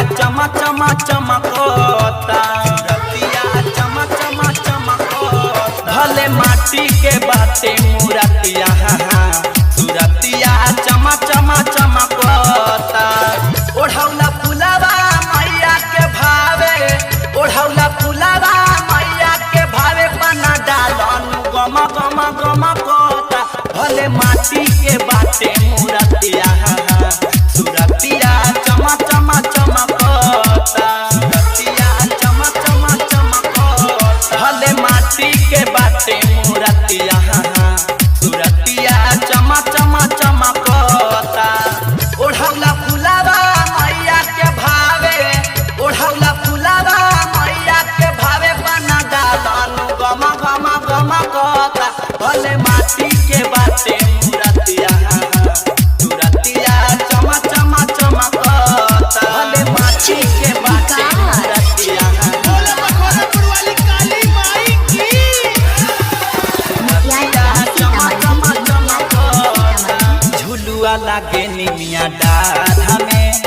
चमा चमा चमकता, सूरतिया चमा चमा चमकता। भले माटी के बाटे मूरतिया सूरतिया चमा चमा चमकता। ओढ़ौला फुलावा मैया के भावे, ओढ़ौला फुलावा मैया के भावे, पना डालन गम गम गमकता। भले माटी के बाटे मूरतिया सूरतिया चमा चमा चमकता, सूरतिया चमा चमा चमकता। भले माटी के बाटे मूरतिया सूरतिया चमा चमा चमकता। ओढ़ौला फुलावा मैया के भावे, ओढ़ौला फुलावा मैया के भावे, बना डालन गम गम गमकता। भले माटी के बाटे मूरतिया सूरतिया चमा चमा चमकता। भले माटी के बाटे मूरतिया झुलुआ लागे निमिया डाढ़ा में,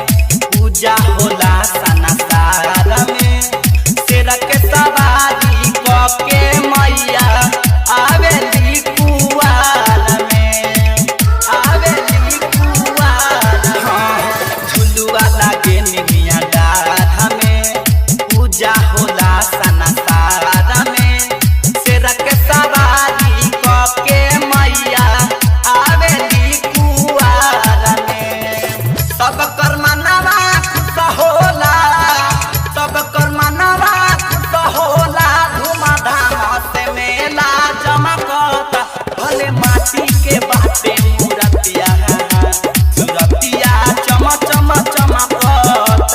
पूजा होला सना सारा में। शेरा के सवारी के मैया आवेली कुआल में, आवेली कुआल। झुलुआ लागे निमिया डाढ़ा में, पूजा होला सना सारा में। शेरा के सवारी के मैया आवेली कुआल में। सब कर्मनवा खुश होला, सब कर्मनवा खुश होला, धूमधाम से मेला जमकता। भले माटी के बाटे मूरतिया सूरतिया चमा चमा चमकता।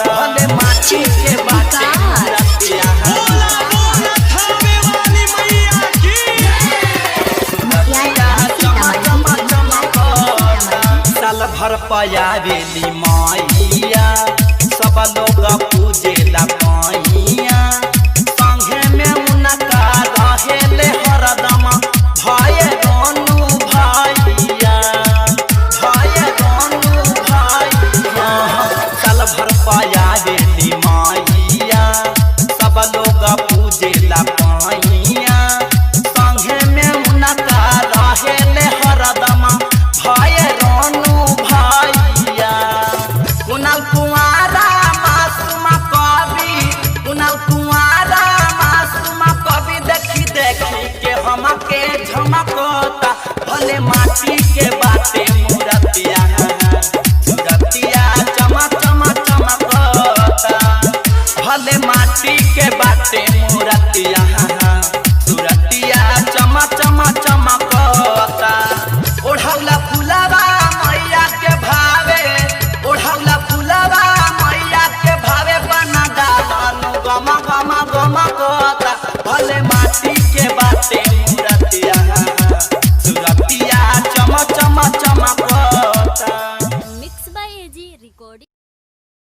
भले माटी के बाटे मूरतिया साल भर पयावेली मैया, सब लोग पूजेला मैया। संगे में उनका रहेले हरदम भय दोनू भैया, भय दोनू भैया। साल भर पयावेली मैया, सब लोग पूजेला मैया। संगे में उनका रहेले हरदम भय दोनू भैया। कुनाल कुंवारा मासूम कवि, कुनाल कुंवारा मासूम कवि, देखी देखी के हमके झमकता। भले माटी के बाटे मूरतिया सूरतिया चमा चमा चमकता। भले माटी के बाटे मूरतिया